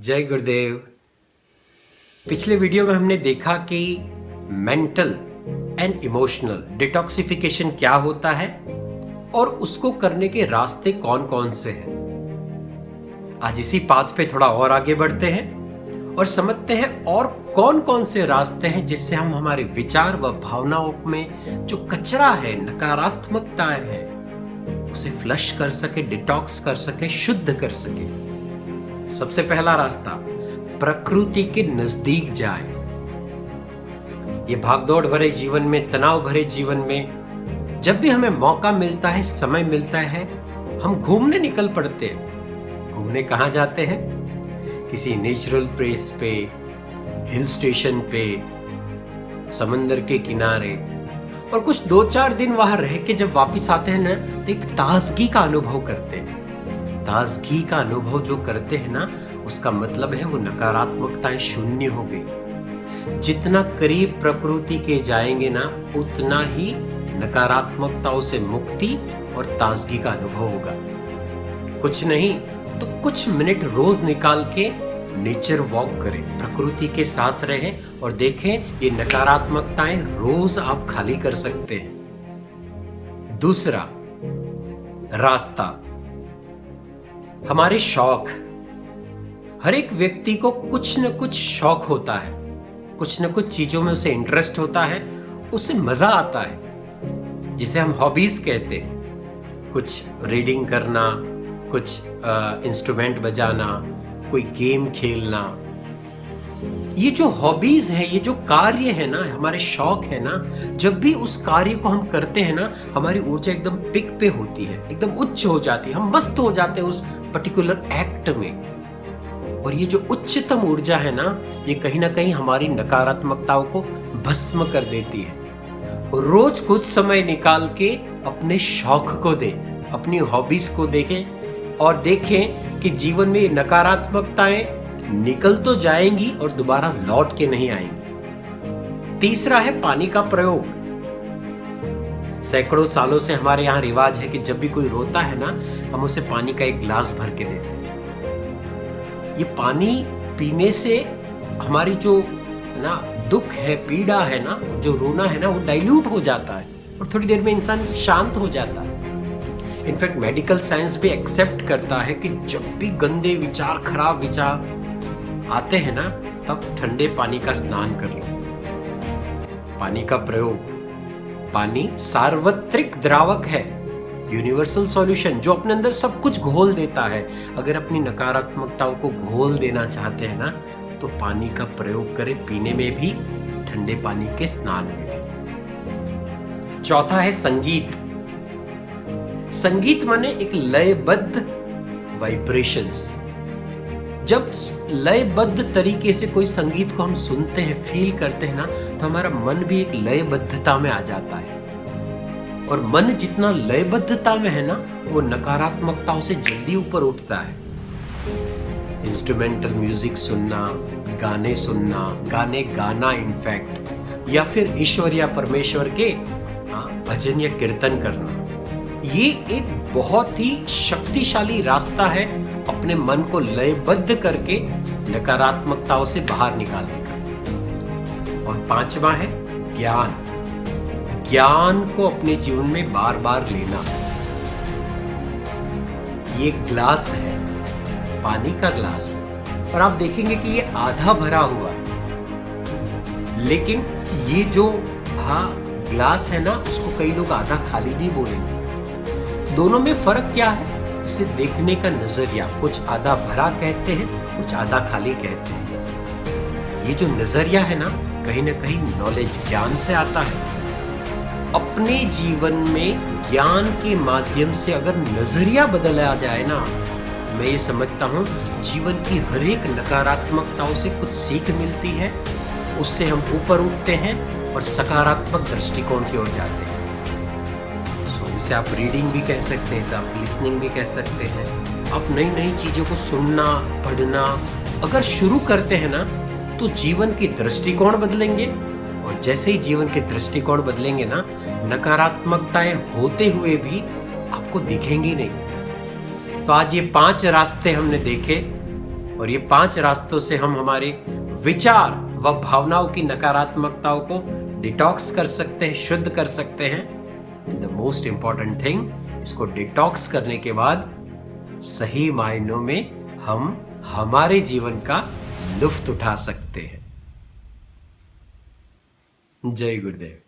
जय गुरुदेव। पिछले वीडियो में हमने देखा कि मेंटल एंड इमोशनल डिटॉक्सिफिकेशन क्या होता है और उसको करने के रास्ते कौन कौन से हैं। आज इसी पाथ पे थोड़ा और आगे बढ़ते हैं और समझते हैं और कौन कौन से रास्ते हैं जिससे हम हमारे विचार व भावनाओं में जो कचरा है, नकारात्मकता है, उसे फ्लश कर सके, डिटॉक्स कर सके, शुद्ध कर सके। सबसे पहला रास्ता, प्रकृति के नजदीक जाए। ये भागदौड़ भरे जीवन में, तनाव भरे जीवन में जब भी हमें मौका मिलता है, समय मिलता है, हम घूमने निकल पड़ते हैं। घूमने कहाँ जाते हैं? किसी नेचुरल प्लेस पे, हिल स्टेशन पे, समंदर के किनारे, और कुछ 2-4 दिन वहां रह के जब वापस आते हैं ना, तो एक ताजगी का अनुभव करते हैं। ताजगी का अनुभव जो करते हैं ना, उसका मतलब है वो नकारात्मकताएं शून्य हो गई। जितना करीब प्रकृति के जाएंगे ना, उतना ही नकारात्मकताओं से मुक्ति और ताजगी का अनुभव होगा। कुछ नहीं तो कुछ मिनट रोज निकाल के नेचर वॉक करें, प्रकृति के साथ रहें और देखें ये नकारात्मकताएं रोज आप खाली कर सकते हैं। दूसरा रास्ता, हमारे शौक। हर एक व्यक्ति को कुछ न कुछ शौक होता है, कुछ न कुछ चीजों में उसे इंटरेस्ट होता है, उसे मजा आता है, जिसे हम हॉबीज कहते हैं। कुछ रीडिंग करना, कुछ इंस्ट्रूमेंट बजाना, कोई गेम खेलना। ये जो हॉबीज है, ये जो कार्य है ना, हमारे शौक है ना, जब भी उस कार्य को हम करते हैं ना, हमारी ऊर्जा एकदम पिक पे होती है, एकदम उच्च हो जाती है, हम मस्त हो जाते हैं उस पर्टिकुलर एक्ट में। और ये जो उच्चतम ऊर्जा है ना, ये कहीं ना कहीं हमारी नकारात्मकताओं को भस्म कर देती है। रोज कुछ समय निकाल के अपने शौक को दें, अपनी हॉबीज को देखें और देखें कि जीवन में नकारात्मकताएं निकल तो जाएंगी और दोबारा लौट के नहीं आएंगी। तीसरा है पानी का प्रयोग। सैकड़ों सालों से हमारे यहाँ रिवाज है कि जब भी कोई रोता है ना, हम उसे पानी का एक गिलास भर के देते हैं। ये पानी पीने से हमारी जो ना दुख है, पीड़ा है ना, जो रोना है ना, वो डाइल्यूट हो जाता है और थोड़ी देर में इंसान शांत हो जाता है। इनफैक्ट मेडिकल साइंस भी एक्सेप्ट करता है कि जब भी गंदे विचार, खराब विचार आते हैं ना, तब ठंडे पानी का स्नान कर लो। पानी का प्रयोग। पानी सार्वत्रिक द्रावक है, यूनिवर्सल सॉल्यूशन, जो अपने अंदर सब कुछ घोल देता है। अगर अपनी नकारात्मकताओं को घोल देना चाहते हैं ना, तो पानी का प्रयोग करें, पीने में भी, ठंडे पानी के स्नान में भी। चौथा है संगीत। संगीत माने एक लयबद्ध वाइब्रेशंस। जब लयबद्ध तरीके से कोई संगीत को हम सुनते हैं, फील करते हैं ना, तो हमारा मन भी एक लयबद्धता में आ जाता है। और मन जितना लयबद्धता में है ना, वो नकारात्मकताओं से जल्दी ऊपर उठता है। इंस्ट्रूमेंटल म्यूजिक सुनना, गाने सुनना, गाने गाना इनफैक्ट, या फिर ईश्वर या परमेश्वर के भजन या कीर्तन करना, ये एक बहुत ही शक्तिशाली रास्ता है अपने मन को लयबद्ध करके नकारात्मकताओं से बाहर निकालने का। और पांचवा है ज्ञान। ज्ञान को अपने जीवन में बार बार लेना। ये ग्लास है, पानी का ग्लास, और आप देखेंगे कि ये आधा भरा हुआ है, लेकिन ये जो ग्लास है ना, उसको कई लोग आधा खाली भी बोलेंगे। दोनों में फर्क क्या है? इसे देखने का नजरिया। कुछ आधा भरा कहते हैं, कुछ आधा खाली कहते हैं। ये जो नजरिया है ना, कहीं ना कहीं नॉलेज, ज्ञान से आता है। अपने जीवन में ज्ञान के माध्यम से अगर नजरिया बदला जाए ना, मैं ये समझता हूँ जीवन की हर एक नकारात्मकताओं से कुछ सीख मिलती है, उससे हम ऊपर उठते हैं और सकारात्मक दृष्टिकोण की ओर जाते हैं। इसे आप रीडिंग भी कह सकते हैं, इसे आप लिसनिंग भी कह सकते हैं। आप नई नई चीज़ों को सुनना, पढ़ना अगर शुरू करते हैं ना, तो जीवन की दृष्टिकोण बदलेंगे। और जैसे ही जीवन के दृष्टिकोण बदलेंगे ना, नकारात्मकताएं होते हुए भी आपको दिखेंगी नहीं। तो आज ये 5 रास्ते हमने देखे और ये 5 रास्तों से हम हमारे विचार व भावनाओं की नकारात्मकताओं को डिटॉक्स कर सकते हैं, शुद्ध कर सकते हैं। And the most important thing, इसको डिटॉक्स करने के बाद सही मायनों में हम हमारे जीवन का लुत्फ उठा सकते हैं। जय गुरुदेव।